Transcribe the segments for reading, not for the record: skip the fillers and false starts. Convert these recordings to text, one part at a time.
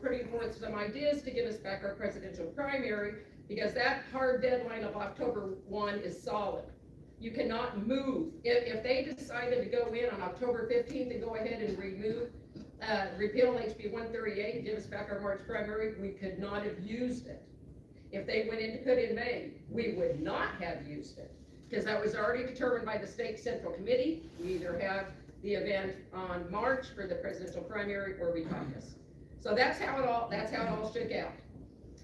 putting forth some ideas to give us back our presidential primary, because that hard deadline of October 1 is solid. You cannot move. If they decided to go in on October 15th and go ahead and repeal HB 138 and give us back our March primary, we could not have used it. If they went in to put in May, we would not have used it, because that was already determined by the state central committee. We either have the event on March for the presidential primary or we caucus. So that's how it all shook out.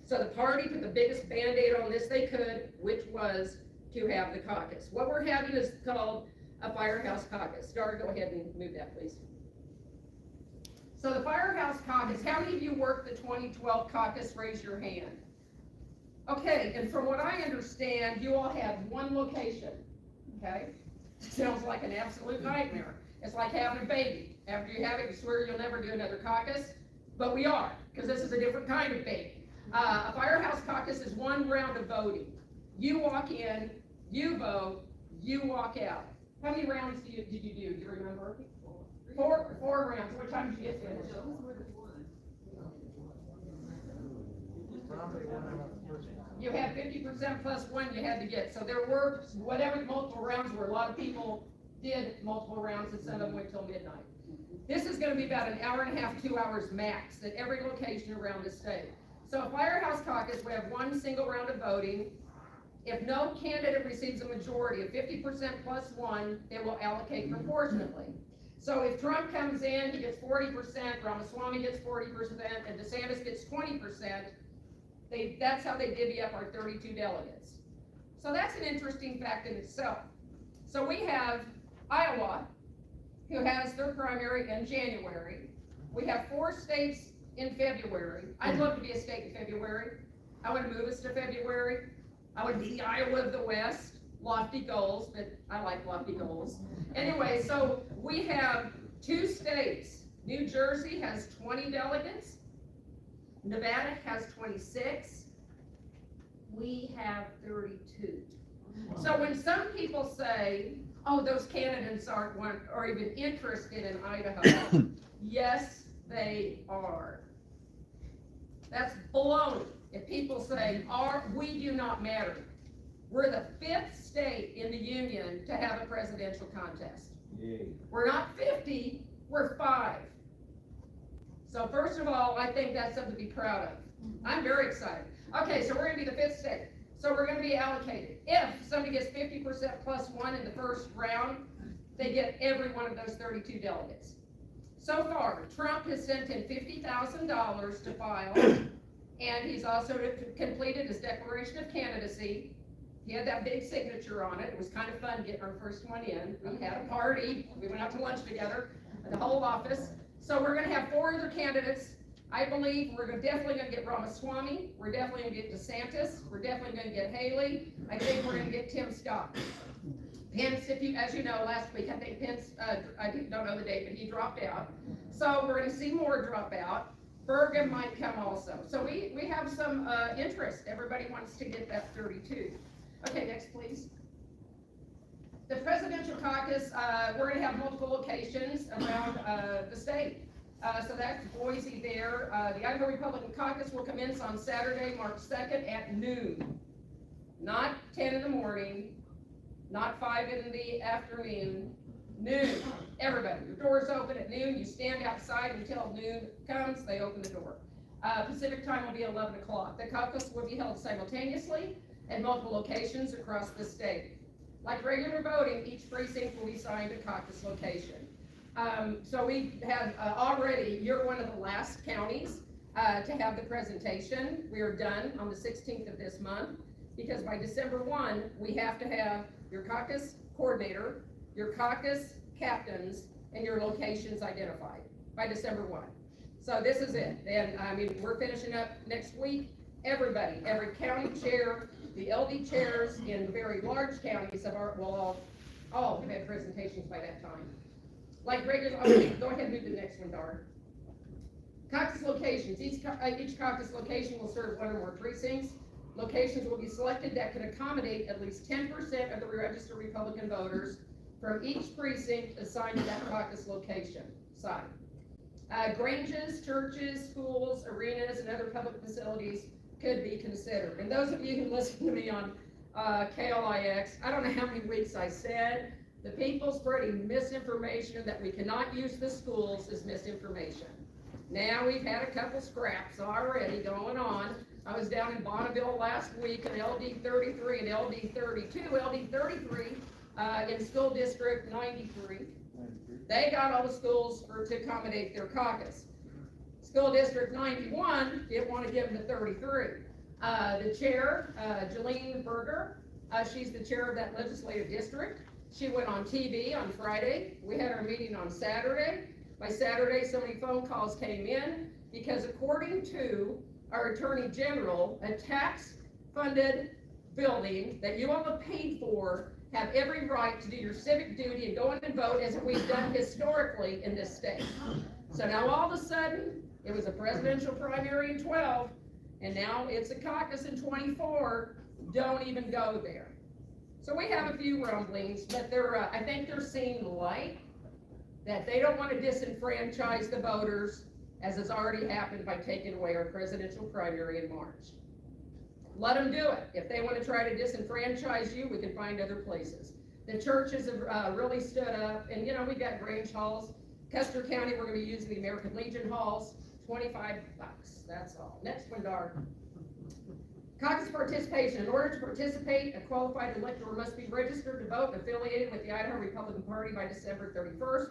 So the party put the biggest Band-Aid on this they could, which was to have the caucus. What we're having is called a Firehouse Caucus. Dara, go ahead and move that, please. So the Firehouse Caucus, how many of you worked the 2012 caucus? Raise your hand. Okay, and from what I understand, you all have one location, okay? Sounds like an absolute nightmare. It's like having a baby. After you have it, you swear you'll never do another caucus, but we are, because this is a different kind of baby. A Firehouse Caucus is one round of voting. You walk in, you vote, you walk out. How many rounds did you do? Do you remember? Four rounds. What time did you get finished? You had 50% plus one you had to get. So there were, whatever the multiple rounds were, a lot of people did multiple rounds and some of them went till midnight. This is going to be about an hour and a half, 2 hours max at every location around the state. So a Firehouse Caucus, we have one single round of voting. If no candidate receives a majority of 50% plus one, they will allocate proportionately. So if Trump comes in, he gets 40%, Ramaswamy gets 40%, and DeSantis gets 20%, that's how they divvy up our 32 delegates. So that's an interesting fact in itself. So we have Iowa, who has their primary in January. We have 4 states in February. I'd love to be a state in February. I would move us to February. I would be the Iowa of the West. Lofty goals, but I like lofty goals. Anyway, so we have 2 states. New Jersey has 20 delegates. Nevada has 26. We have 32. So when some people say, oh, those candidates aren't or even interested in Idaho, yes, they are. That's baloney. If people say, we do not matter. We're the 5th state in the union to have a presidential contest. Yay. We're not 50, we're 5. So first of all, I think that's something to be proud of. I'm very excited. Okay, so we're going to be the 5th state. So we're going to be allocated. If somebody gets 50% plus 1 in the first round, they get every one of those 32 delegates. So far, Trump has sent in $50,000 to file, and he's also completed his declaration of candidacy. He had that big signature on it. It was kind of fun getting our first one in. We had a party. We went out to lunch together, the whole office. So we're going to have 4 other candidates. I believe we're definitely going to get Ramaswamy. We're definitely going to get DeSantis. We're definitely going to get Haley. I think we're going to get Tim Scott. Pence, as you know, last week, I think Pence, I don't know the date, but he dropped out. So we're going to see more drop out. Bergen might come also. So we have some interest. Everybody wants to get that 32. Okay, next please. The presidential caucus, we're going to have multiple locations around the state. So that's Boise there. The Idaho Republican Caucus will commence on Saturday, March 2nd at noon. Not 10 in the morning, not 5 in the afternoon, noon. Everybody, your doors open at noon. You stand outside until noon comes, they open the door. Pacific time will be 11 o'clock. The caucus will be held simultaneously at multiple locations across the state. Like regular voting, each precinct will be assigned a caucus location. So we have already, you're one of the last counties to have the presentation. We are done on the 16th of this month, because by December 1, we have to have your caucus coordinator, your caucus captains, and your locations identified by December 1. So this is it. And I mean, we're finishing up next week. Everybody, every county chair, the LD chairs in very large counties will all have had presentations by that time. Like regular, okay, go ahead and move to the next one, Dar. Caucus locations. Each caucus location will serve 1 or more precincts. Locations will be selected that can accommodate at least 10% of the registered Republican voters from each precinct assigned to that caucus location site. Granges, churches, schools, arenas, and other public facilities could be considered. And those of you who listen to me on KLIX, I don't know how many weeks I said, the people spreading misinformation that we cannot use the schools is misinformation. Now we've had a couple scraps already going on. I was down in Bonneville last week in LD 33 and LD 32. LD 33 in school district 93. They got all the schools to accommodate their caucus. School district 91 didn't want to give them the 33. The chair, Jolene Berger, she's the chair of that legislative district. She went on TV on Friday. We had our meeting on Saturday. By Saturday, so many phone calls came in because according to our Attorney General, a tax-funded building that you all have paid for have every right to do your civic duty and go in and vote as we've done historically in this state. So now all of a sudden, it was a presidential primary in 12, and now it's a caucus in 24. Don't even go there. So we have a few rumblings, but I think they're seeing light, that they don't want to disenfranchise the voters, as has already happened by taking away our presidential primary in March. Let them do it. If they want to try to disenfranchise you, we can find other places. The churches have really stood up, and we got Grange halls. Custer County, we're going to be using the American Legion halls, $25, that's all. Next one, Dar. Caucus participation. In order to participate, a qualified elector must be registered to vote and affiliated with the Idaho Republican Party by December 31st.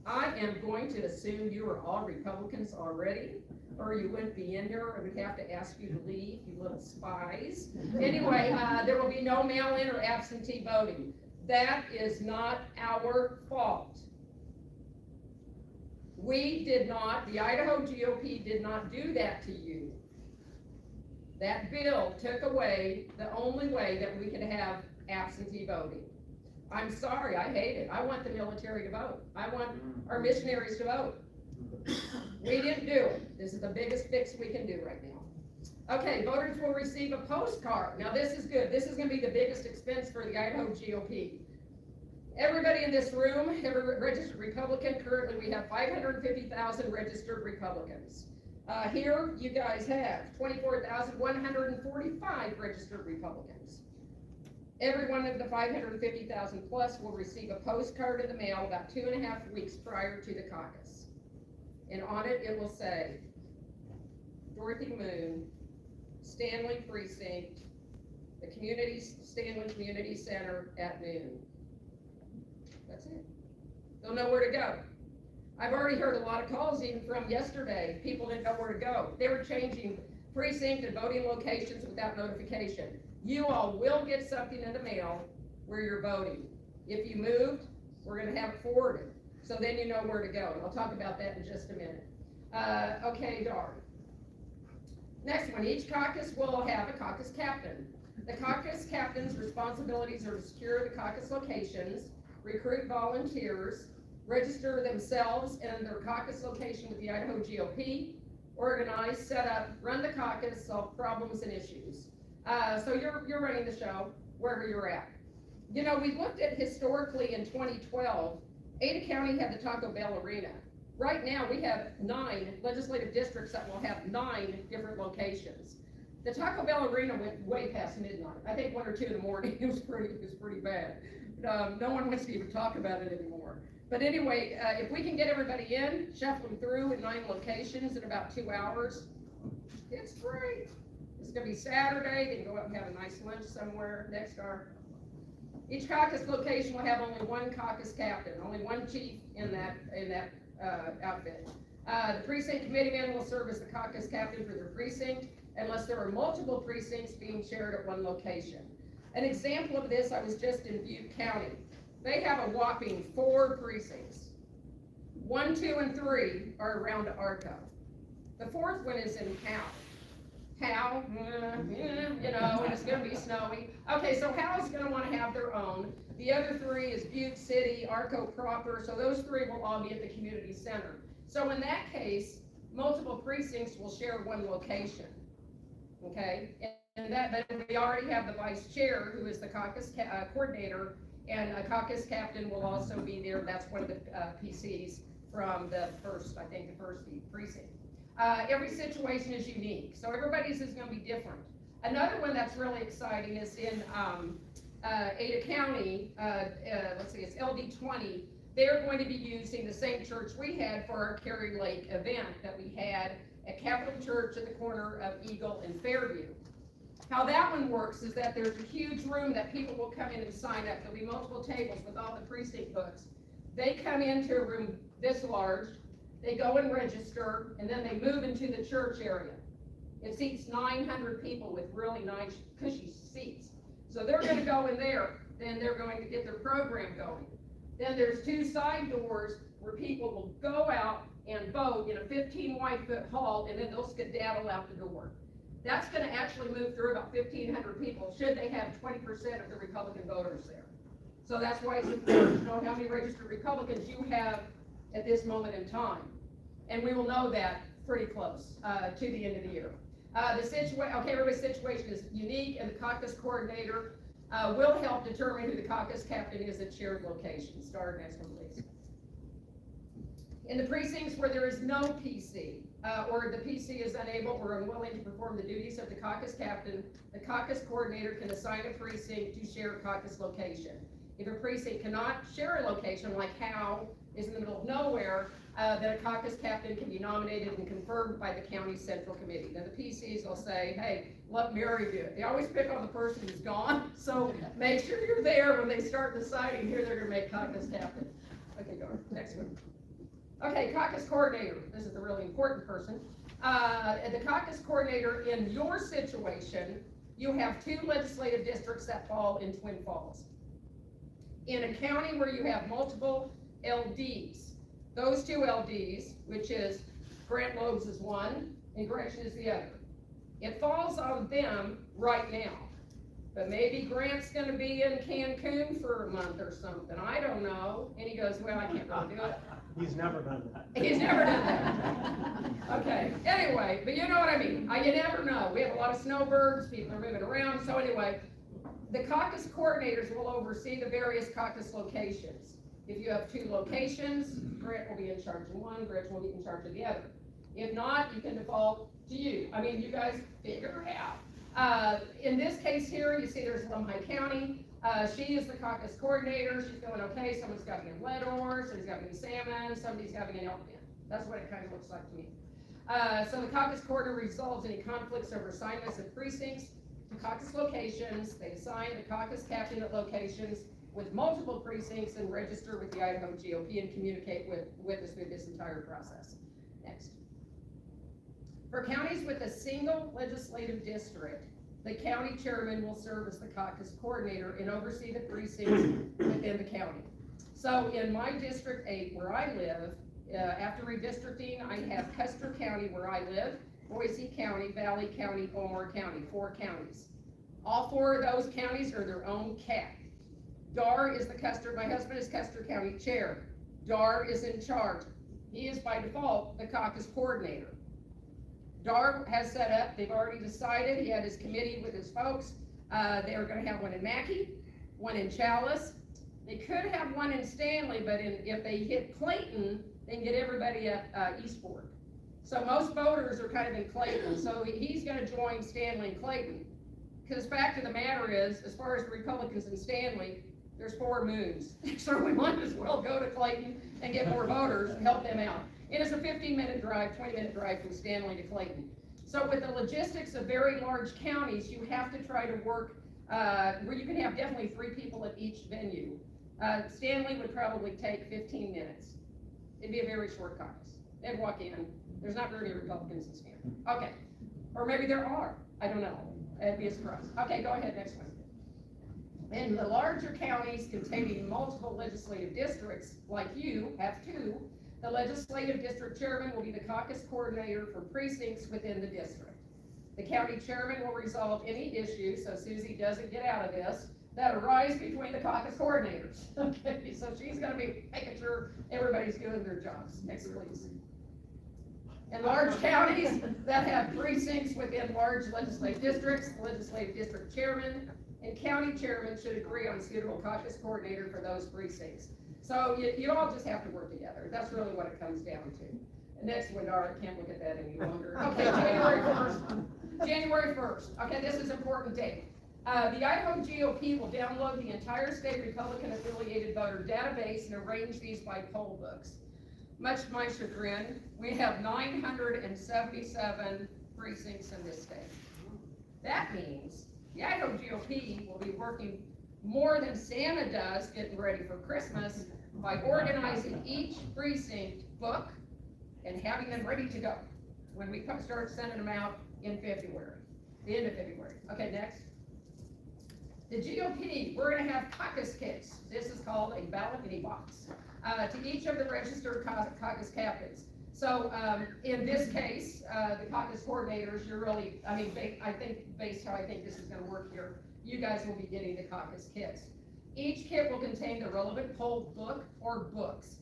I am going to assume you are all Republicans already, or you wouldn't be in here. I would have to ask you to leave, you little spies. Anyway, there will be no mail-in or absentee voting. That is not our fault. We did not, the Idaho GOP did not do that to you. That bill took away the only way that we could have absentee voting. I'm sorry, I hate it. I want the military to vote. I want our missionaries to vote. We didn't do it. This is the biggest fix we can do right now. Okay, voters will receive a postcard. Now this is good. This is going to be the biggest expense for the Idaho GOP. Everybody in this room, every registered Republican, currently we have 550,000 registered Republicans. Here you guys have 24,145 registered Republicans. Every one of the 550,000 plus will receive a postcard in the mail about 2.5 weeks prior to the caucus. And on it, it will say, Dorothy Moon, Stanley Precinct, the Stanley Community Center at noon. That's it. They'll know where to go. I've already heard a lot of calls even from yesterday. People didn't know where to go. They were changing precinct and voting locations without notification. You all will get something in the mail where you're voting. If you moved, we're going to have it forwarded. So then you know where to go. And I'll talk about that in just a minute. Okay, Dar. Next one, each caucus will have a caucus captain. The caucus captain's responsibilities are to secure the caucus locations, recruit volunteers, register themselves and their caucus location with the Idaho GOP, organize, set up, run the caucus, solve problems and issues. So you're running the show wherever you're at. We looked at historically in 2012, Ada County had the Taco Bell Arena. Right now we have 9 legislative districts that will have 9 different locations. The Taco Bell Arena went way past midnight. I think 1 or 2 in the morning. It was pretty bad. No one wants to even talk about it anymore. But anyway, if we can get everybody in, shuffle them through in 9 locations in about 2 hours, it's great. It's going to be Saturday. They can go out and have a nice lunch somewhere. Next hour. Each caucus location will have only 1 caucus captain, only 1 chief in that outfit. The precinct committeeman will serve as the caucus captain for their precinct unless there are multiple precincts being shared at 1 location. An example of this, I was just in Butte County. They have a whopping 4 precincts. 1, 2, and 3 are around Arco. The 4th one is in Howe. Howe, and it's going to be snowy. Okay, so Howe's going to want to have their own. The other 3 is Butte City, Arco proper, so those 3 will all be at the community center. So in that case, multiple precincts will share 1 location, okay? But we already have the vice chair, who is the caucus coordinator, and a caucus captain will also be there. That's one of the PCs from the first precinct. Every situation is unique, so everybody's is gonna be different. Another one that's really exciting is in, Ada County, let's see, it's LD 20. They're going to be using the same church we had for our Cary Lake event that we had at Capitol Church at the corner of Eagle and Fairview. How that one works is that there's a huge room that people will come in and sign up. There'll be multiple tables with all the precinct books. They come into a room this large, they go and register, and then they move into the church area. It seats 900 people with really nice cushy seats. So they're gonna go in there, then they're going to get their program going. Then there's two side doors where people will go out and vote in a 15 wide foot hall, and then they'll skedaddle out the door. That's gonna actually move through about 1,500 people, should they have 20% of the Republican voters there. So that's why it's important to know how many registered Republicans you have at this moment in time. And we will know that pretty close to the end of the year. Everybody's situation is unique, and the caucus coordinator will help determine who the caucus captain is at shared locations. Start next one, please. In the precincts where there is no PC, or the PC is unable or unwilling to perform the duties of the caucus captain, the caucus coordinator can assign a precinct to share a caucus location. If a precinct cannot share a location, like Howe is in the middle of nowhere, then a caucus captain can be nominated and confirmed by the county central committee. Then the PCs will say, hey, let Mary do it. They always pick on the person who's gone, so make sure you're there when they start deciding who they're gonna make caucus captain. Okay, go on, next one. Okay, caucus coordinator, this is the really important person. The caucus coordinator, in your situation, you have two legislative districts that fall in Twin Falls. In a county where you have multiple LDs, those two LDs, which is Grant Lobes is one and Gretchen is the other. It falls on them right now, but maybe Grant's gonna be in Cancun for a month or something, I don't know. And he goes, well, I can't really do it. He's never done that. He's never done that. Okay, anyway, but you know what I mean. You never know. We have a lot of snowbirds, people are moving around, so anyway, the caucus coordinators will oversee the various caucus locations. If you have two locations, Grant will be in charge of one, Gretchen will be in charge of the other. If not, you can default to you. I mean, you guys figure it out. In this case here, you see there's Lemhi County. She is the caucus coordinator. She's going, okay, someone's got me in lead ore, somebody's got me in salmon, somebody's got me in elk bin. That's what it kind of looks like to me. So the caucus coordinator resolves any conflicts over assignments of precincts to caucus locations. They assign the caucus captain at locations with multiple precincts and register with the Idaho GOP and communicate with us through this entire process. Next. For counties with a single legislative district, the county chairman will serve as the caucus coordinator and oversee the precincts within the county. So in my District 8, where I live, after redistricting, I have Custer County where I live, Boise County, Valley County, Omar County, 4 counties. All 4 of those counties are their own CAC. Dar is my husband is Custer County chair. Dar is in charge. He is by default the caucus coordinator. Dar has set up, they've already decided, he had his committee with his folks. They are gonna have one in Mackey, one in Chalice. They could have one in Stanley, but if they hit Clayton, they can get everybody at Eastport. So most voters are kind of in Clayton, so he's gonna join Stanley and Clayton. Because the fact of the matter is, as far as the Republicans in Stanley, there's 4 moons. So we might as well go to Clayton and get more voters and help them out. It is a 15-minute drive, 20-minute drive from Stanley to Clayton. So with the logistics of very large counties, you have to try to work where you can have definitely 3 people at each venue. Stanley would probably take 15 minutes. It'd be a very short caucus. They'd walk in. There's not very many Republicans in Stanley. Okay. Or maybe there are. I don't know. It'd be a surprise. Okay, go ahead, next one. In the larger counties containing multiple legislative districts, like you have 2, the legislative district chairman will be the caucus coordinator for precincts within the district. The county chairman will resolve any issues, so Susie doesn't get out of this, that arise between the caucus coordinators. Okay, so she's gonna be making sure everybody's doing their jobs. Next, please. In large counties that have precincts within large legislative districts, the legislative district chairman and county chairman should agree on suitable caucus coordinator for those precincts. So you all just have to work together. That's really what it comes down to. And next one, Dara, I can't look at that any longer. Okay, January 1st. Okay, this is an important date. The Idaho GOP will download the entire state Republican-affiliated voter database and arrange these by poll books. Much to my chagrin, we have 977 precincts in this state. That means the Idaho GOP will be working more than Santa does getting ready for Christmas by organizing each precinct book and having them ready to go when we start sending them out in February, the end of February. Okay, next. The GOP, we're going to have caucus kits. This is called a ballot mini box to each of the registered caucus captains. So in this case, the caucus coordinators, you're really, I think based how I think this is going to work here, you guys will be getting the caucus kits. Each kit will contain the relevant poll book or books.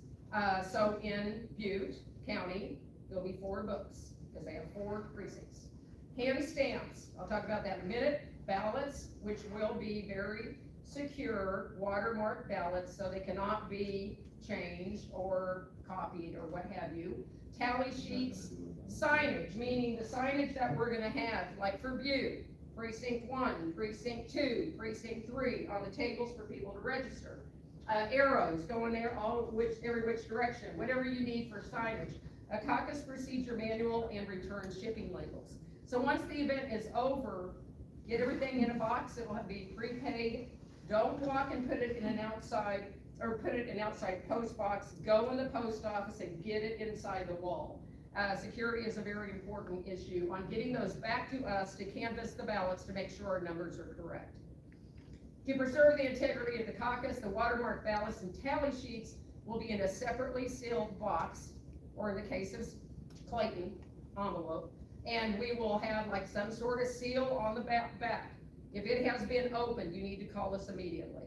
So in Butte County, there'll be 4 books because they have 4 precincts. Hand stamps, I'll talk about that in a minute. Ballots, which will be very secure, watermarked ballots, so they cannot be changed or copied or what have you. Tally sheets, signage, meaning the signage that we're going to have, like for Butte, precinct 1, precinct 2, precinct 3, on the tables for people to register. Arrows going there, every which direction, whatever you need for signage. A caucus procedure manual and return shipping labels. So once the event is over, get everything in a box. It will be prepaid. Don't walk and put it in an outside post box. Go in the post office and get it inside the wall. Security is a very important issue on getting those back to us to canvass the ballots to make sure our numbers are correct. To preserve the integrity of the caucus, the watermark ballots and tally sheets will be in a separately sealed box, or in the case of Clayton, envelope. And we will have like some sort of seal on the back. If it has been opened, you need to call us immediately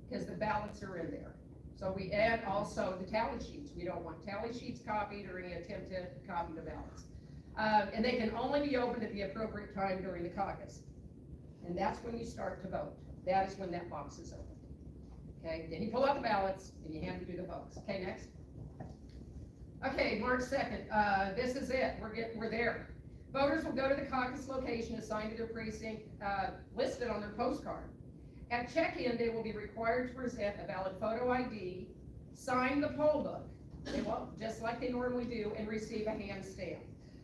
because the ballots are in there. So we add also the tally sheets. We don't want tally sheets copied or any attempt to copy the ballots. And they can only be opened at the appropriate time during the caucus. And that's when you start to vote. That is when that box is opened. Okay, then you pull out the ballots and you hand them to the folks. Okay, next. Okay, March 2nd, this is it. We're there. Voters will go to the caucus location assigned to their precinct, listed on their postcard. At check-in, they will be required to present a valid photo ID, sign the poll book, they will, just like they normally do, and receive a hand stamp.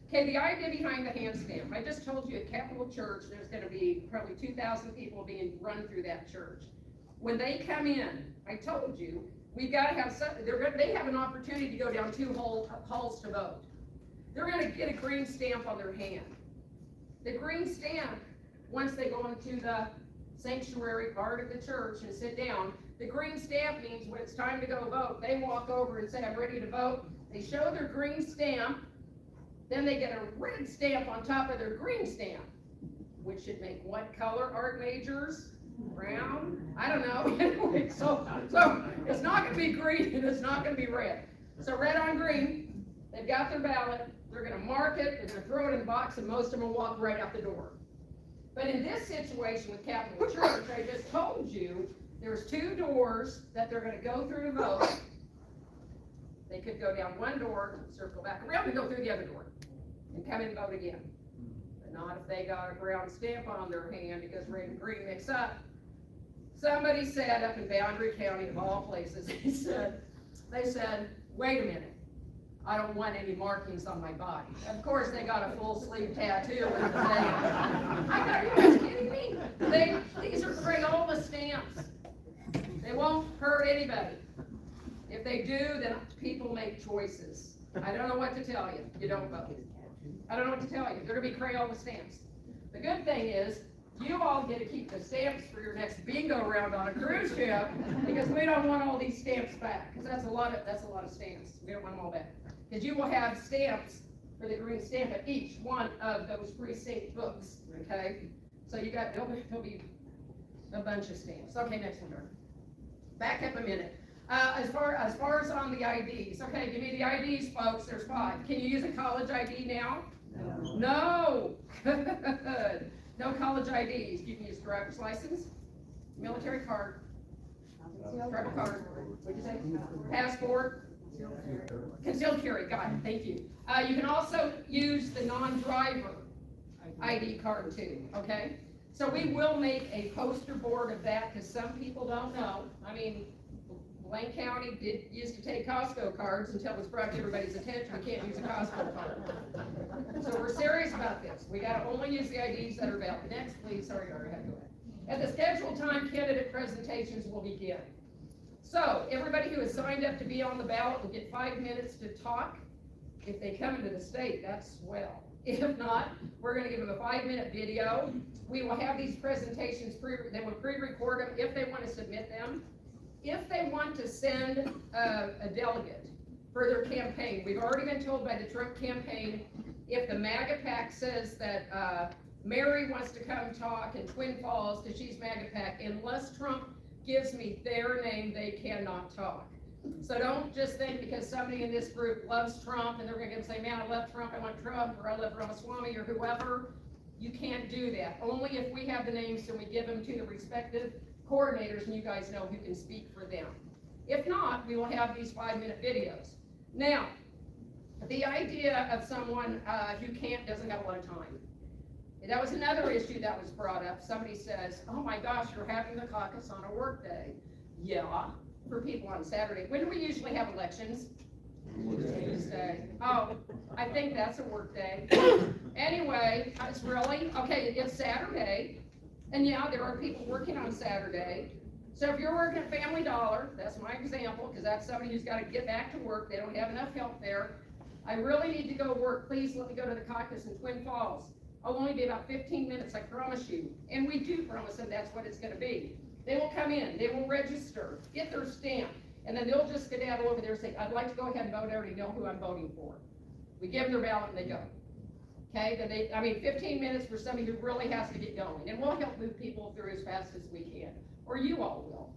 Okay, the idea behind the hand stamp, I just told you at Capitol Church, there's going to be probably 2,000 people being run through that church. When they come in, I told you, we've got to have they have an opportunity to go down 2 halls to vote. They're going to get a green stamp on their hand. The green stamp, once they go into the sanctuary part of the church and sit down, the green stamp means when it's time to go vote, they walk over and say, I'm ready to vote. They show their green stamp, then they get a red stamp on top of their green stamp, which should make what color, art majors? Brown? I don't know. Anyway, so it's not going to be green and it's not going to be red. So red on green, they've got their ballot, they're going to mark it, they're going to throw it in a box, and most of them will walk right out the door. But in this situation with Capitol Church, I just told you, there's 2 doors that they're going to go through to vote. They could go down one door, circle back around, and go through the other door, and come in and vote again. But not if they got a brown stamp on their hand, because red and green mix up. Somebody said up in Boundary County, of all places, they said, wait a minute. I don't want any markings on my body. Of course, they got a full sleeve tattoo. I thought, are you guys kidding me? These are Crayola stamps. They won't hurt anybody. If they do, then people make choices. I don't know what to tell you. You don't vote. I don't know what to tell you. They're going to be Crayola stamps. The good thing is, you all get to keep the stamps for your next bingo round on a cruise ship, because we don't want all these stamps back, because that's a lot of stamps. We don't want them all back. Because you will have stamps for the green stamp at each one of those precinct books, okay? So there'll be a bunch of stamps. Okay, next one, Darn. Back up a minute. As far as on the IDs, okay, give me the IDs, folks. There's 5. Can you use a college ID now? No. Good. No college IDs. You can use driver's license, military card, Tribal card, what'd you say? Passport, concealed carry, got it, thank you. You can also use the non-driver ID card too, okay? So we will make a poster board of that, because some people don't know. I mean, Blaine County used to take Costco cards until it was brought to everybody's attention, we can't use a Costco card. So we're serious about this. We gotta only use the IDs that are valid. Next, please, sorry, I already had to go ahead. At the scheduled time, candidate presentations will begin. So, everybody who has signed up to be on the ballot will get 5 minutes to talk. If they come into the state, that's swell. If not, we're gonna give them a 5-minute video. We will have these presentations, they will pre-record them if they wanna submit them. If they want to send a delegate for their campaign, we've already been told by the Trump campaign, if the MAGA PAC says that Mary wants to come talk in Twin Falls because she's MAGA PAC, unless Trump gives me their name, they cannot talk. So don't just think because somebody in this group loves Trump and they're gonna say, man, I love Trump, I want Trump, or I love Ramaswamy or whoever. You can't do that. Only if we have the names and we give them to the respective coordinators and you guys know who can speak for them. If not, we will have these 5-minute videos. Now, the idea of someone who doesn't have a lot of time. That was another issue that was brought up. Somebody says, oh my gosh, you're having the caucus on a work day. Yeah, for people on Saturday. When do we usually have elections? Tuesday. Oh, I think that's a work day. Anyway, it's really, okay, it's Saturday. And yeah, there are people working on Saturday. So if you're working at Family Dollar, that's my example, because that's somebody who's got to get back to work. They don't have enough help there. I really need to go work. Please let me go to the caucus in Twin Falls. I'll only be about 15 minutes, I promise you. And we do promise them that's what it's gonna be. They will come in, they will register, get their stamp, and then they'll just skedaddle over there and say, I'd like to go ahead and vote, I already know who I'm voting for. We give them their ballot and they go. Okay, then 15 minutes for somebody who really has to get going. And we'll help move people through as fast as we can, or you all will.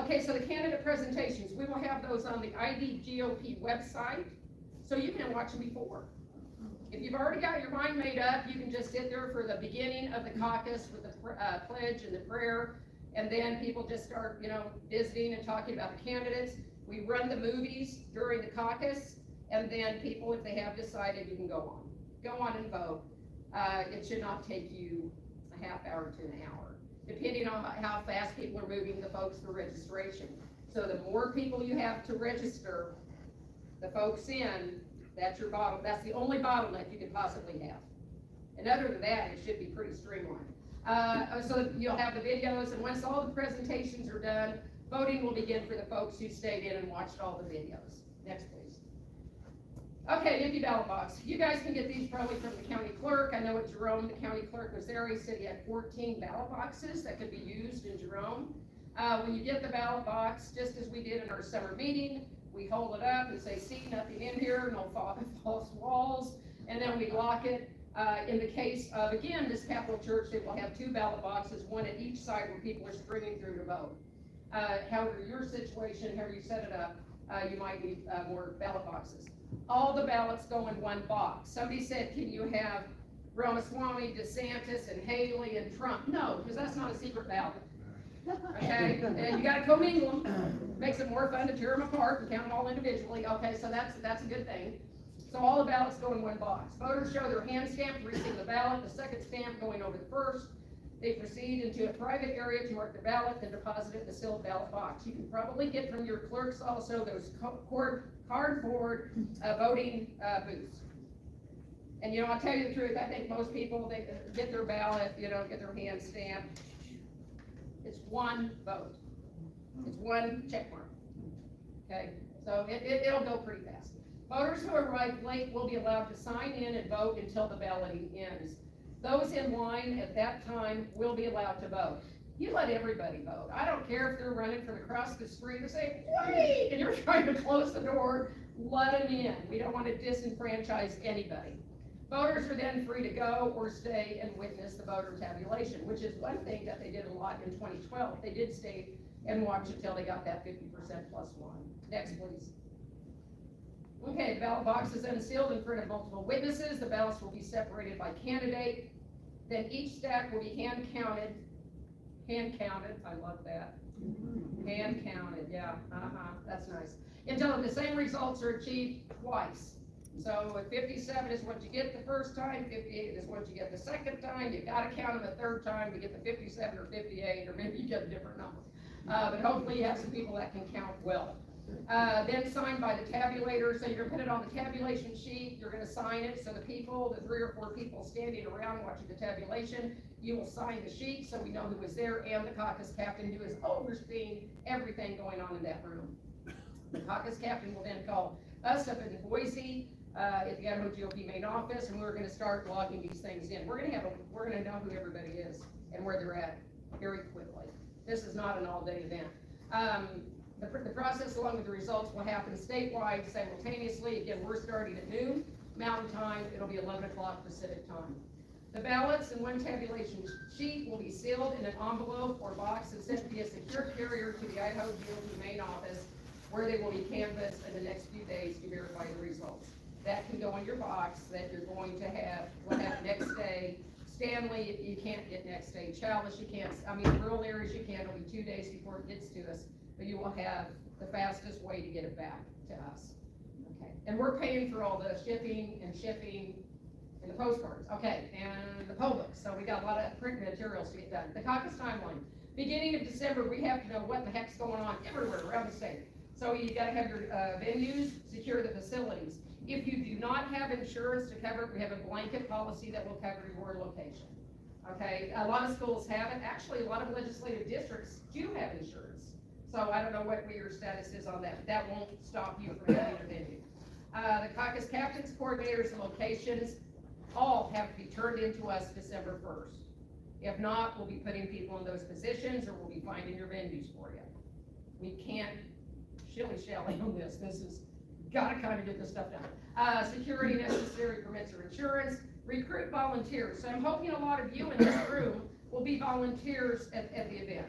Okay, so the candidate presentations, we will have those on the ID GOP website, so you can watch them before. If you've already got your mind made up, you can just sit there for the beginning of the caucus with the pledge and the prayer, and then people just start, visiting and talking about the candidates. We run the movies during the caucus, and then people, if they have decided, you can go on and vote. It should not take you a half hour to an hour, depending on how fast people are moving the folks for registration. So the more people you have to register the folks in, that's the only bottleneck you could possibly have. And other than that, it should be pretty streamlined. So you'll have the videos, and once all the presentations are done, voting will begin for the folks who stayed in and watched all the videos. Next, please. Okay, empty ballot box. You guys can get these probably from the county clerk. I know at Jerome, the county clerk was there. He said he had 14 ballot boxes that could be used in Jerome. When you get the ballot box, just as we did in our summer meeting, we hold it up and say, see, nothing in here, no false walls, and then we lock it. In the case of, again, this Capital Church, they will have 2 ballot boxes, one at each side where people are springing through to vote. However, your situation, however you set it up, you might need more ballot boxes. All the ballots go in one box. Somebody said, can you have Ramaswamy, DeSantis, and Haley, and Trump? No, because that's not a secret ballot. Okay, and you gotta commingle them. Makes it more fun to tear them apart and count them all individually. Okay, so that's a good thing. So all the ballots go in one box. Voters show their hand stamp to receive the ballot, the second stamp going over the first. They proceed into a private area to mark the ballot and deposit it in the sealed ballot box. You can probably get from your clerks also those cardboard voting booths. And I'll tell you the truth, I think most people, they get their ballot, get their hand stamped. It's one vote. It's one check mark. Okay, so it'll go pretty fast. Voters who arrive late will be allowed to sign in and vote until the balloting ends. Those in line at that time will be allowed to vote. You let everybody vote. I don't care if they're running from across the street and say, wait, and you're trying to close the door, let them in. We don't want to disenfranchise anybody. Voters are then free to go or stay and witness the voter tabulation, which is one thing that they did a lot in 2012. They did stay and watch until they got that 50% plus one. Next, please. Okay, the ballot box is unsealed in front of multiple witnesses. The ballots will be separated by candidate. Then each stack will be hand counted, I love that. Hand counted, yeah, that's nice. Until the same results are achieved twice. So if 57 is what you get the first time, 58 is what you get the second time, you gotta count them a third time to get the 57 or 58, or maybe you get a different number. But hopefully you have some people that can count well. Then signed by the tabulator, so you're gonna put it on the tabulation sheet, you're gonna sign it, so the 3 or 4 people standing around watching the tabulation, you will sign the sheet so we know who was there, and the caucus captain who is overseeing everything going on in that room. The caucus captain will then call us up in Boise, at the Idaho GOP main office, and we're gonna start logging these things in. We're gonna know who everybody is and where they're at very quickly. This is not an all-day event. The process along with the results will happen statewide simultaneously. Again, we're starting at noon Mountain Time. It'll be 11 o'clock Pacific Time. The ballots and one tabulation sheet will be sealed in an envelope or box and sent via secure carrier to the Idaho GOP main office, where they will be canvassed in the next few days to verify the results. That can go in your box that you're going to have, we'll have next day. Stanley, you can't get next day. Chalice, you can't, rural areas you can, it'll be 2 days before it gets to us, but you will have the fastest way to get it back to us. Okay, and we're paying for all the shipping and the postcards. Okay, and the poll books, so we got a lot of print materials to get done. The caucus timeline. Beginning of December, we have to know what the heck's going on everywhere around the state. So you gotta have your venues, secure the facilities. If you do not have insurance to cover it, we have a blanket policy that will cover your location. Okay, a lot of schools have it. Actually, a lot of legislative districts do have insurance. So I don't know what your status is on that, but that won't stop you from having a venue. The caucus captains, coordinators, and locations all have to be turned into us December 1st. If not, we'll be putting people in those positions, or we'll be finding your venues for you. We can't shilly-shally on this. This is gotta kind of get this stuff done. Security, necessary permits or insurance, recruit volunteers. So I'm hoping a lot of you in this room will be volunteers at the event.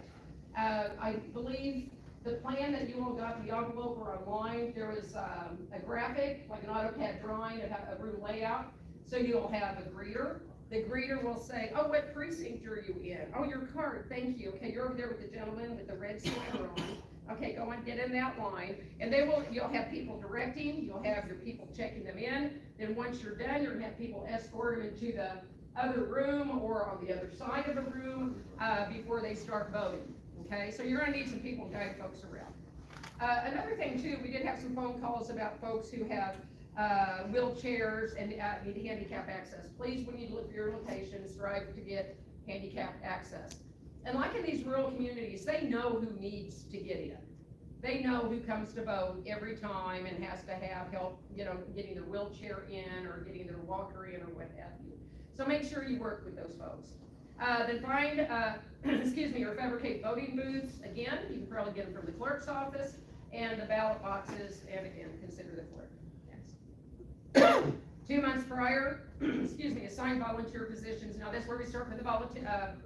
I believe the plan that you all got in the envelope or online, there was a graphic, like an AutoCAD drawing of a room layout. So you'll have a greeter. The greeter will say, oh, what precinct are you in? Oh, your card, thank you. Okay, you're over there with the gentleman with the red sweater on. Okay, go and get in that line, and you'll have people directing, you'll have your people checking them in, then once you're done, you're gonna have people escort them into the other room or on the other side of the room, before they start voting, okay? So you're gonna need some people to guide folks around. Another thing too, we did have some phone calls about folks who have wheelchairs and need handicap access. Please, when you look for your locations, strive to get handicap access. And like in these rural communities, they know who needs to get in. They know who comes to vote every time and has to have help, getting their wheelchair in or getting their walker in or what have you. So make sure you work with those folks. Then find, or fabricate voting booths. Again, you can probably get them from the clerk's office, and the ballot boxes, and again, consider the clerk. Next. 2 months prior, assign volunteer positions. Now that's where we start with the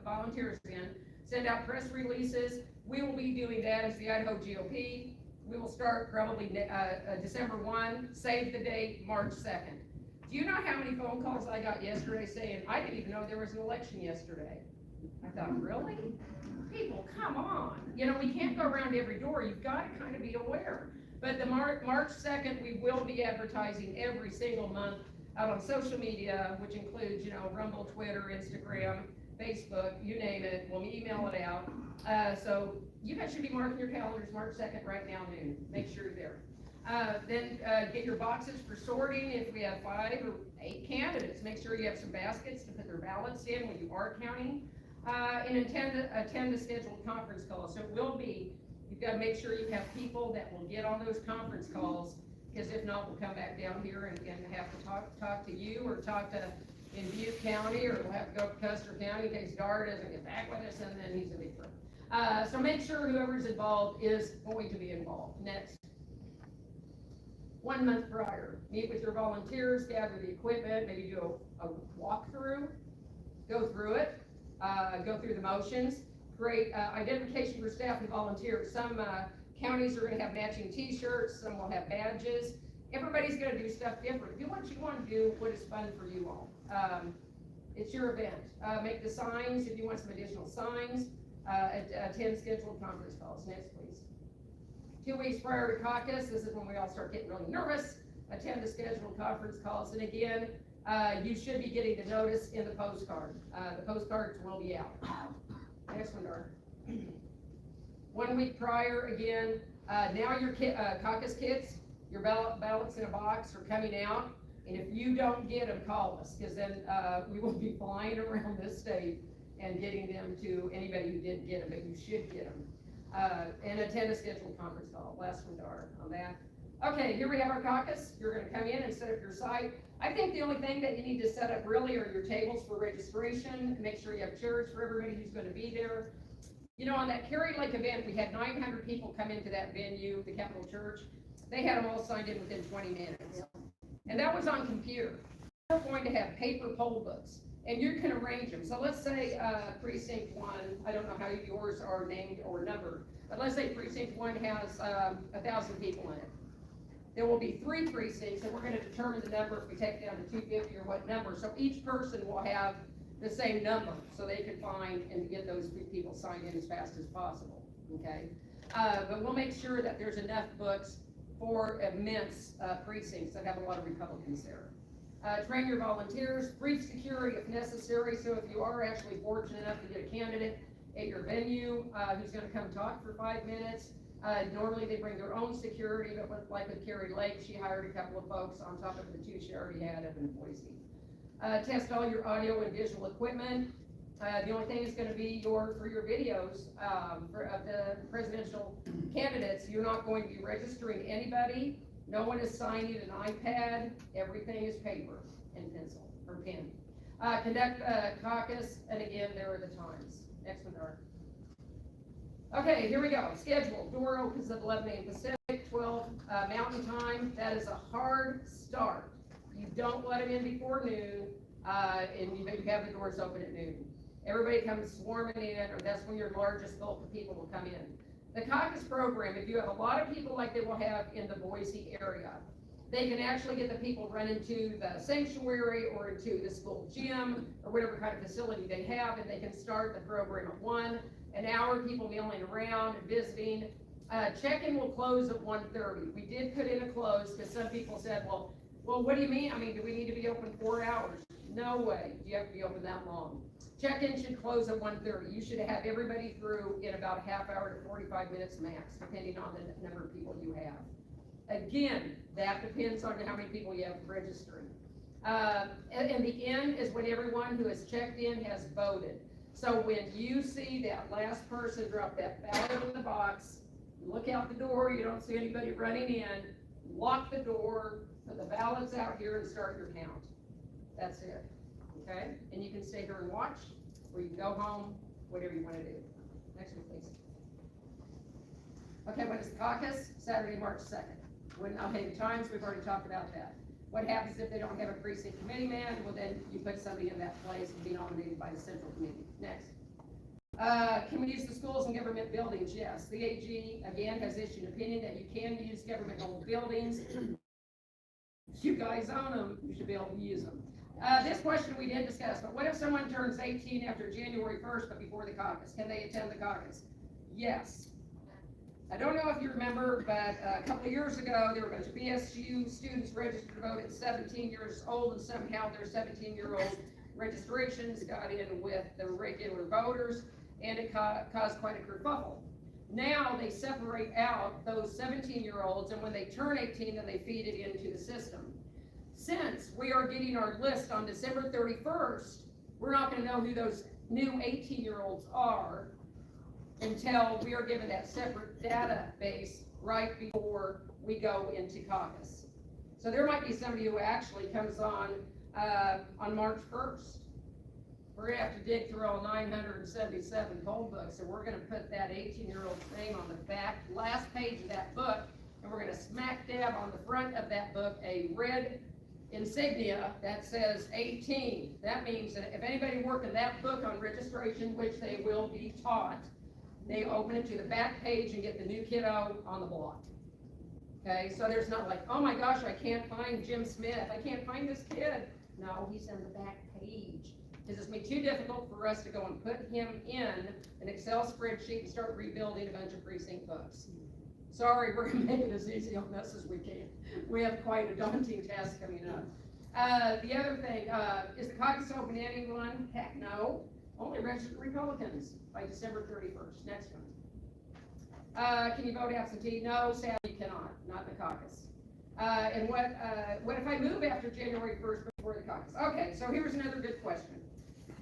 volunteers in. Send out press releases. We will be doing that as the Idaho GOP. We will start probably December 1, save the date, March 2nd. Do you know how many phone calls I got yesterday saying, I didn't even know there was an election yesterday? I thought, really? People, come on. We can't go around every door. You've got to kind of be aware. But the March 2nd, we will be advertising every single month out on social media, which includes, Rumble, Twitter, Instagram, Facebook, you name it. We'll email it out. So you guys should be marking your calendars March 2nd right now noon. Make sure you're there. Then get your boxes for sorting. If we have 5 or 8 candidates, make sure you have some baskets to put their ballots in when you are counting. And attend the scheduled conference calls. So it will be, you've got to make sure you have people that will get on those conference calls, because if not, we'll come back down here and have to talk to you, or talk to in Butte County, or we'll have to go to Custer County in case Dar doesn't get back with us, and then he's a big friend. So make sure whoever's involved is going to be involved. Next. 1 month prior, meet with your volunteers, gather the equipment, maybe do a walkthrough, go through it, go through the motions, create identification for staff and volunteers. Some counties are going to have matching t-shirts, some will have badges. Everybody's going to do stuff different. Do what you want to do, what is fun for you all. It's your event. Make the signs if you want some additional signs. Attend scheduled conference calls. Next, please. 2 weeks prior to caucus, this is when we all start getting really nervous. Attend the scheduled conference calls. And again, you should be getting the notice in the postcard. The postcards will be out. Next one, Dar. 1 week prior, again, now your caucus kits, your ballots in a box are coming out. And if you don't get them, call us, because then we will be flying around this state and getting them to anybody who didn't get them, but you should get them. And attend a scheduled conference call. Last one, Dar, on that. Okay, here we have our caucus. You're going to come in and set up your site. I think the only thing that you need to set up really are your tables for registration. Make sure you have chairs for everybody who's going to be there. You know, on that Kerry Lake event, we had 900 people come into that venue, the Capitol Church. They had them all signed in within 20 minutes. And that was on computer. We're going to have paper poll books, and you can arrange them. So let's say precinct 1, I don't know how yours are named or numbered, but let's say precinct 1 has 1,000 people in it. There will be 3 precincts, and we're going to determine the number if we take it down to 250 or what number. So each person will have the same number, so they can find and get those people signed in as fast as possible, okay? But we'll make sure that there's enough books for immense precincts that have a lot of Republicans there. Train your volunteers, brief security if necessary, so if you are actually fortunate enough to get a candidate at your venue who's going to come talk for 5 minutes, normally they bring their own security, but like with Kerry Lake, she hired a couple of folks on top of the 2 she already had up in Boise. Test all your audio and visual equipment. The only thing is going to be for your videos of the presidential candidates. You're not going to be registering anybody. No one is signing an iPad. Everything is paper and pencil or pen. Conduct caucus, and again, there are the times. Next one, Dar. Okay, here we go. Schedule. Door opens at 11 a.m. Pacific, 12 Mountain Time. That is a hard start. You don't let them in before noon, and you have the doors open at noon. Everybody comes swarming in, or that's when your largest bulk of people will come in. The caucus program, if you have a lot of people like they will have in the Boise area, they can actually get the people run into the sanctuary or into the school gym or whatever kind of facility they have, and they can start the program at 1. An hour, people milling around and visiting. Check-in will close at 1:30. We did put in a close because some people said, well, what do you mean? I mean, do we need to be open 4 hours? No way. You have to be open that long. Check-in should close at 1:30. You should have everybody through in about a half hour to 45 minutes max, depending on the number of people you have. Again, that depends on how many people you have registering. And the end is when everyone who has checked in has voted. So when you see that last person drop that ballot in the box, look out the door, you don't see anybody running in, lock the door, put the ballots out here and start your count. That's it, okay? And you can stay here and watch, or you can go home, whatever you want to do. Next one, please. Okay, when is the caucus? Saturday, March 2nd. Okay, the times, we've already talked about that. What happens if they don't have a precinct committee man? Well, then you put somebody in that place and be nominated by the central committee. Next. Can we use the schools and government buildings? Yes. The AG, again, has issued an opinion that you can use government-owned buildings. If you guys own them, you should be able to use them. This question we did discuss, but what if someone turns 18 after January 1st, but before the caucus? Can they attend the caucus? Yes. I don't know if you remember, but a couple of years ago, there were a bunch of BSU students registered to vote at 17 years old, and somehow their 17-year-old registrations got in with the regular voters, and it caused quite a kerfuffle. Now they separate out those 17-year-olds, and when they turn 18, then they feed it into the system. Since we are getting our list on December 31st, we're not going to know who those new 18-year-olds are until we are given that separate database right before we go into caucus. So there might be somebody who actually comes on March 1st. We're going to have to dig through all 977 poll books, and we're going to put that 18-year-old's name on the last page of that book, and we're going to smack dab on the front of that book a red insignia that says 18. That means that if anybody working that book on registration, which they will be taught, they open it to the back page and get the new kiddo on the block. Okay, so there's not like, oh my gosh, I can't find Jim Smith. I can't find this kid. No, he's on the back page. Is it's gonna be too difficult for us to go and put him in an Excel spreadsheet and start rebuilding a bunch of precinct books. Sorry, we're gonna make it as easy on us as we can. We have quite a daunting task coming up. The other thing, is the caucus open to anyone? Heck no. Only registered Republicans by December 31st, next month. Can you vote absentee? No, sadly you cannot, not in the caucus. And what if I move after January 1st before the caucus? Okay, so here's another good question.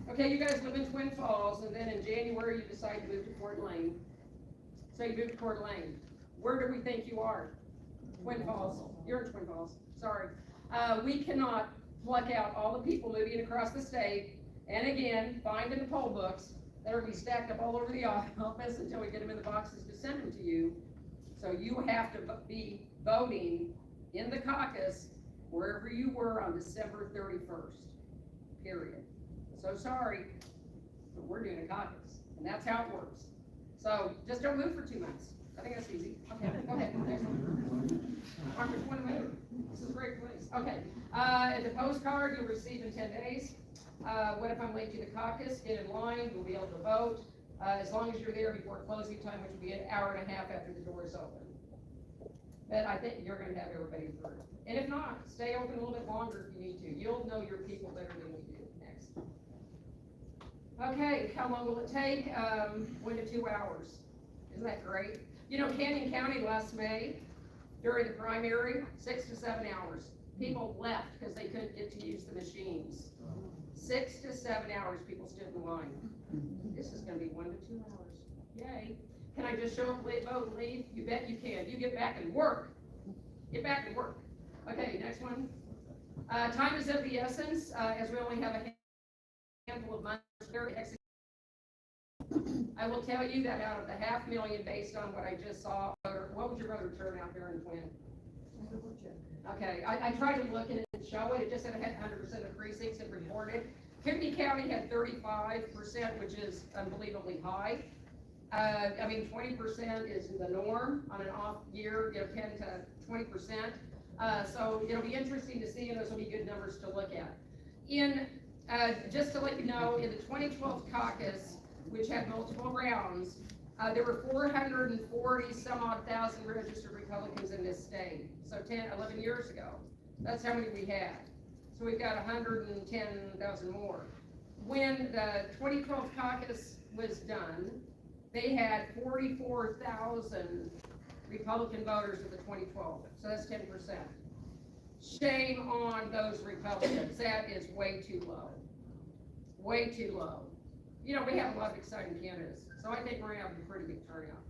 Okay, you guys live in Twin Falls, and then in January you decide to move to Coeur d'Alene. So you move to Coeur d'Alene. Where do we think you are? Twin Falls. You're in Twin Falls. Sorry. We cannot pluck out all the people moving across the state, and again, find in the poll books that are going to be stacked up all over the office until we get them in the boxes to send them to you. So you have to be voting in the caucus wherever you were on December 31st, period. So sorry, but we're doing a caucus, and that's how it works. So just don't move for 2 months. I think that's easy. Okay, go ahead. Next one. Mark, which one to move? This is a great place. Okay, the postcard you'll receive in 10 days. What if I'm late to the caucus? Get in line, you'll be able to vote. As long as you're there before closing time, which will be an hour and a half after the doors open. But I think you're gonna have everybody through. And if not, stay open a little bit longer if you need to. You'll know your people better than we do. Next. Okay, how long will it take? 1 to 2 hours. Isn't that great? You know, Canyon County last May, during the primary, 6 to 7 hours. People left because they couldn't get to use the machines. 6 to 7 hours people stood in line. This is gonna be 1 to 2 hours. Yay. Can I just show up, vote, and leave? You bet you can. You get back and work. Get back and work. Okay, next one. Time is of the essence, as we only have a handful of months. I will tell you that out of the 500,000, based on what I just saw, what would your voter turnout there in Twin? Okay, I tried to look at it and show it. It just said it had 100% of precincts had reported. Kennedy County had 35%, which is unbelievably high. I mean, 20% is the norm on an off year, 10 to 20%. So it'll be interesting to see, and those will be good numbers to look at. Just to let you know, in the 2012 caucus, which had multiple rounds, there were 440 some odd thousand registered Republicans in this state. So 11 years ago, that's how many we had. So we've got 110,000 more. When the 2012 caucus was done, they had 44,000 Republican voters in the 2012. So that's 10%. Shame on those Republicans. That is way too low. Way too low. You know, we have a lot of exciting candidates, so I think we're gonna have a pretty big turnout.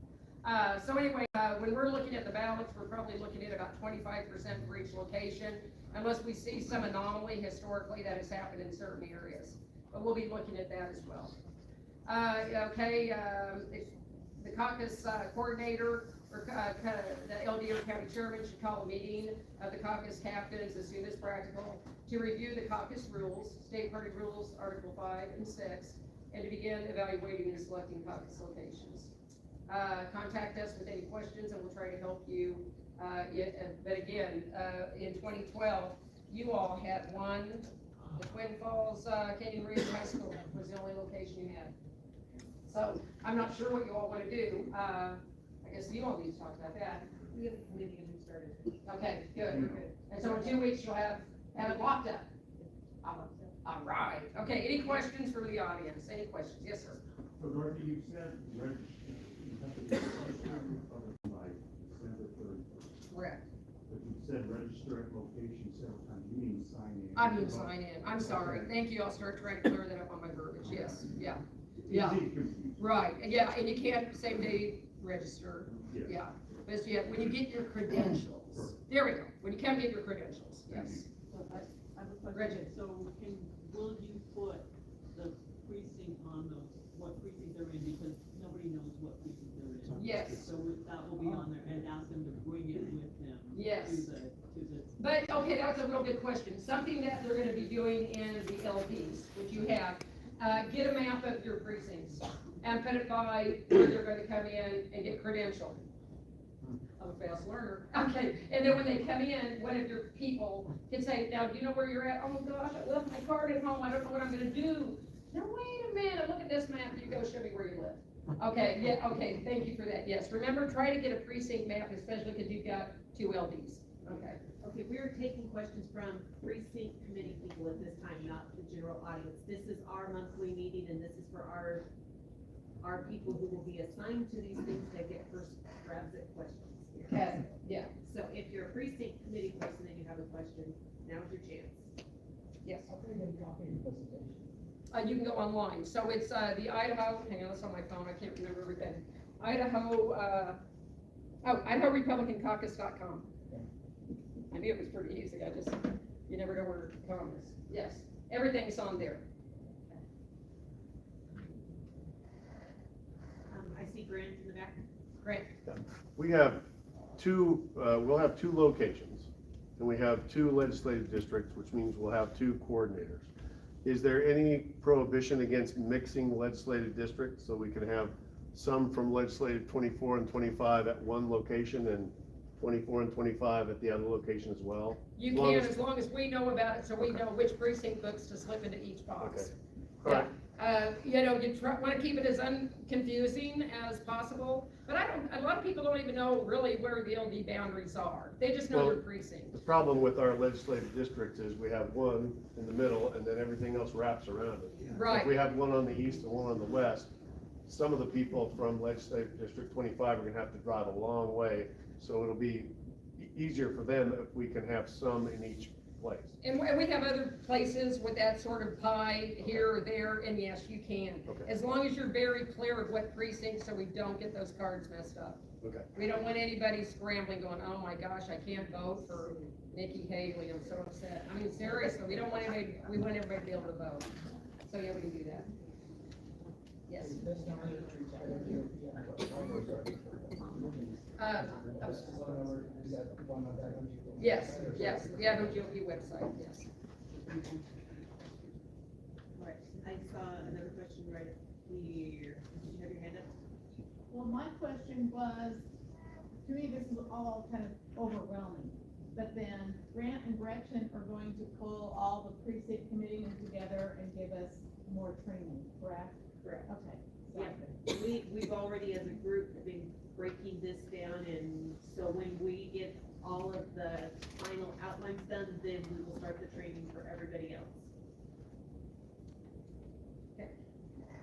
So anyway, when we're looking at the ballots, we're probably looking at about 25% for each location, unless we see some anomaly historically that has happened in certain areas. But we'll be looking at that as well. The caucus coordinator or the LDO county chairman should call a meeting of the caucus captains as soon as practical to review the caucus rules, state party rules, Article 5 and 6, and to begin evaluating and selecting caucus locations. Contact us with any questions and we'll try to help you. But again, in 2012, you all had one. The Twin Falls Canyon Ridge High School was the only location you had. So I'm not sure what you all want to do. I guess you all need to talk about that. We have a committee and we started. Okay, good. And so in 2 weeks you'll have it locked up. All right. Okay, any questions from the audience? Any questions? Yes, sir. So Dorothy, you said register, you have to be registered by December 31st. Correct. But you said register at location several times. You mean sign in? I mean sign in. I'm sorry. Thank you. I'll start trying to clear that up on my verbiage. Yes. Yeah. Yeah. Right. Yeah. And you can't same day register. Yes. Yeah. But yeah, when you get your credentials. There we go. When you come get your credentials. Yes. So I have a question. Reggie. So will you put the precinct on what precinct they're in, because nobody knows what precinct they're in? Yes. So that will be on there, and ask them to bring it with them. Yes. To the. But, okay, that's a real good question. Something that they're gonna be doing in the LPs, which you have, get a map of your precincts and put it by where they're gonna come in and get credentialed. I'm a fast learner. Okay, and then when they come in, one of your people can say, now, do you know where you're at? Oh gosh, I left my card at home, I don't know what I'm gonna do. Now, wait a minute, look at this map, you go show me where you live. Okay, yeah, okay, thank you for that, yes. Remember, try to get a precinct map, especially because you've got 2 LDs, okay? Okay, we are taking questions from precinct committee people at this time, not the general audience. This is our monthly meeting, and this is for our people who will be assigned to these things that get first grabs at questions. Okay, yeah, So if you're a precinct committee person and you have a question, now's your chance. yes. You can go online, so it's, the Idaho, hang on, it's on my phone, I can't remember everything. IdahoRepublicanCaucus.com. I knew it was pretty easy, you never know where it comes. Yes, everything's on there. I see Grant in the back. Great. We have we'll have 2 locations, and we have 2 legislative districts, which means we'll have 2 coordinators. Is there any prohibition against mixing legislative districts, so we can have some from legislative 24 and 25 at one location and 24 and 25 at the other location as well? You can, as long as we know about it, so we know which precinct books to slip into each box. Okay. All right. You know, you want to keep it as unconfusing as possible, but a lot of people don't even know really where the LD boundaries are. They just know Well, their precinct. The problem with our legislative districts is we have one in the middle, and then everything else wraps around it. Right. If we have one on the east and one on the west, some of the people from legislative district 25 are gonna have to drive a long way, so it'll be easier for them if we can have some in each place. And we have other places with that sort of pie here or there, and yes, you can. Okay. As long as you're very clear of what precinct, so we don't get those cards messed up. Okay. We don't want anybody scrambling going, oh my gosh, I can't vote for Nikki Haley, I'm so upset. I mean, seriously, we want everybody to be able to vote. So yeah, we can do that. Yes. Yes, yes, the Idaho GOP website, yes. Right, I saw another question right here. Did you have your hand up? Well, my question was, to me, this is all kind of overwhelming, but then Grant and Gretchen are going to pull all the precinct committees together and give us more training, correct? Correct. Okay. Yeah, we've already as a group been breaking this down, and so when we get all of the final outlines done, then we will start the training for everybody else.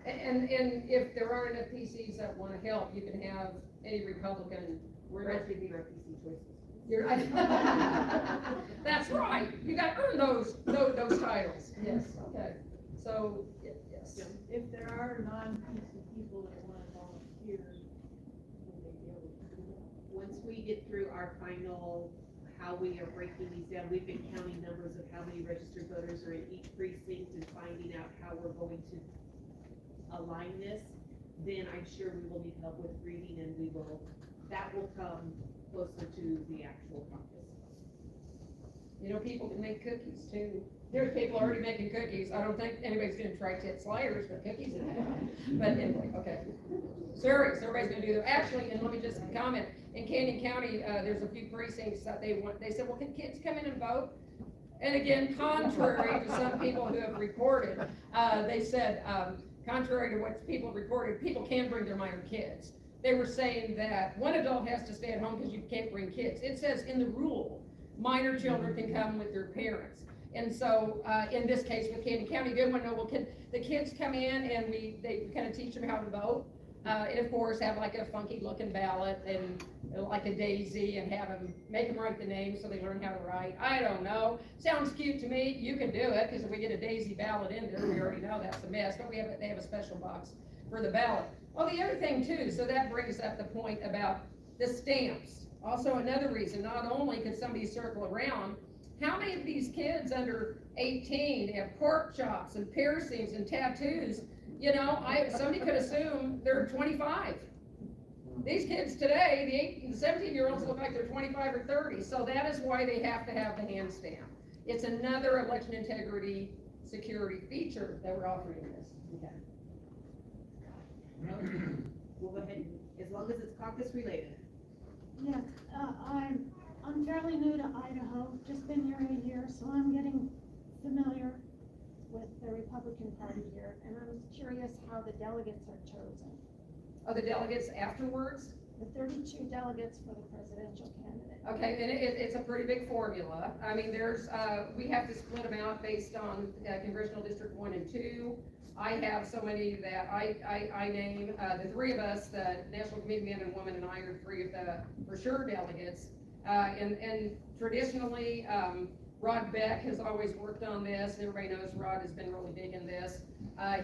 And if there aren't enough PCs that wanna help, you can have any Republican. We're not giving our PC choices. You're, that's right, you gotta earn those titles, yes, okay, so, yes. If there are non-PC people that want to volunteer, will they be able to do that? Once we get through our final, how we are breaking these down, we've been counting numbers of how many registered voters are in each precinct and finding out how we're going to align this, then I'm sure we will need help with reading, and that will come closer to the actual caucus. You know, people can make cookies too. There's people already making cookies. I don't think anybody's gonna try tit sliders, but cookies in that. But anyway, okay. Serious, everybody's gonna do that. Actually, and let me just comment, in Canyon County, there's a few precincts that they said, well, can kids come in and vote? And again, contrary to some people who have reported, they said, contrary to what people reported, people can bring their minor kids. They were saying that one adult has to stay at home because you can't bring kids. It says in the rule, minor children can come with their parents. And so, in this case with Canyon County, they want to know, well, can the kids come in and they kind of teach them how to vote? And of course, have like a funky looking ballot and like a daisy, and make them write the names so they learn how to write. I don't know. Sounds cute to me. You can do it, because if we get a daisy ballot in there, we already know that's a mess, but they have a special box for the ballot. Well, the other thing too, so that brings up the point about the stamps. Also another reason, not only could somebody circle around, how many of these kids under 18 have pork chops and piercings and tattoos? You know, somebody could assume they're 25. These kids today, the 18, 17-year-olds look like they're 25 or 30, so that is why they have to have the hand stamp. It's another election integrity security feature that we're offering in this. Okay. We'll go ahead, as long as it's caucus related. Yes, I'm fairly new to Idaho, just been here a year, so I'm getting familiar with the Republican Party here, and I'm curious how the delegates are chosen. Are the delegates afterwards? The 32 delegates for the presidential candidate. Okay, and it's a pretty big formula. I mean, we have to split them out based on congressional district 1 and 2. I have so many that I name, the three of us, the National Committee men and women, and I are three of the, for sure, delegates. And traditionally, Rod Beck has always worked on this, and everybody knows Rod has been really big in this.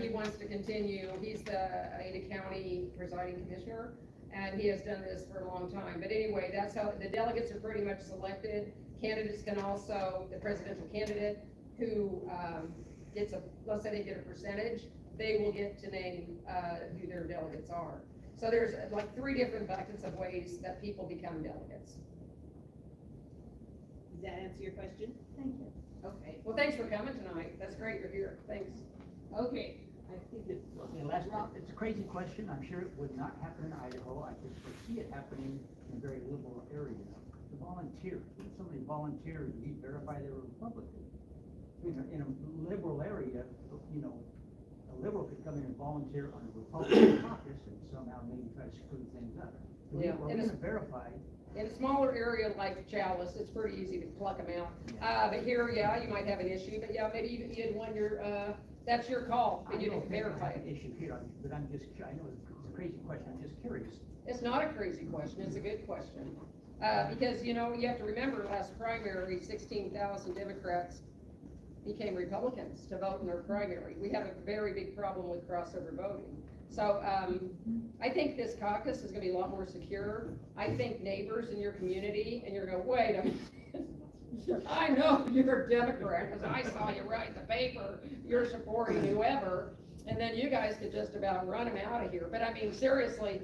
He wants to continue, he's the Ada County presiding commissioner, and he has done this for a long time. But anyway, that's how, the delegates are pretty much selected. Candidates can also, the presidential candidate who gets let's say they get a percentage, they will get to name who their delegates are. So there's like 3 different buckets of ways that people become delegates. Does that answer your question? Thank you. Okay. Well, thanks for coming tonight. That's great you're here. Thanks. Okay. I think it's, It's a crazy question. I'm sure it would not happen in Idaho. I could foresee it happening in a very liberal area. To volunteer, if somebody volunteered, we verify they were Republican. In a liberal area, a liberal could come in and volunteer on the Republican caucus and somehow maybe try to screw things up. Yeah, We're and gonna it's- verify. In a smaller area like Chalice, it's pretty easy to pluck them out. But here, yeah, you might have an issue, but yeah, maybe you had won your, that's your call, but you didn't verify an it. issue here, but I know it's a crazy question. I'm just curious. It's not a crazy question, it's a good question. Because, you have to remember, last primary, 16,000 Democrats became Republicans to vote in their primary. We have a very big problem with crossover voting. So, I think this caucus is gonna be a lot more secure. I think neighbors in your community, and you're going, wait a minute, I know you're a Democrat, because I saw you write in the paper, you're supporting whoever, and then you guys could just about run them out of here. But I mean, seriously,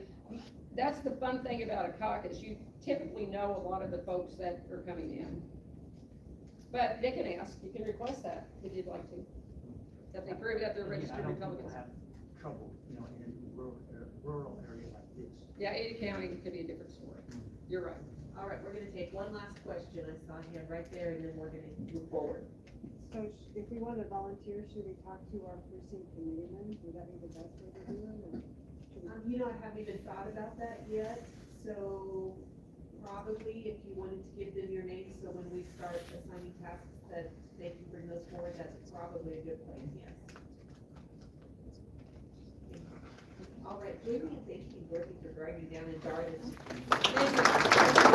that's the fun thing about a caucus. You typically know a lot of the folks that are coming in. But they can ask, you can request that if you'd like to. That they prove that they're Again, registered I don't think Republicans. we'll have trouble, in a rural area like this. Yeah, Ada County could be a different story. You're right. All right, we're gonna take one last question. I saw you right there, and then we're gonna move forward. So if we want to volunteer, should we talk to our precinct committeemen? Would that be the best way to do it? Or should we- I haven't even thought about that yet, so probably if you wanted to give them your name, so when we start assigning tasks that they can bring those forward, that's probably a good place, yes. All right, Jamie, and thank you, Dorothy, for driving down in Dartmouth. Thank you.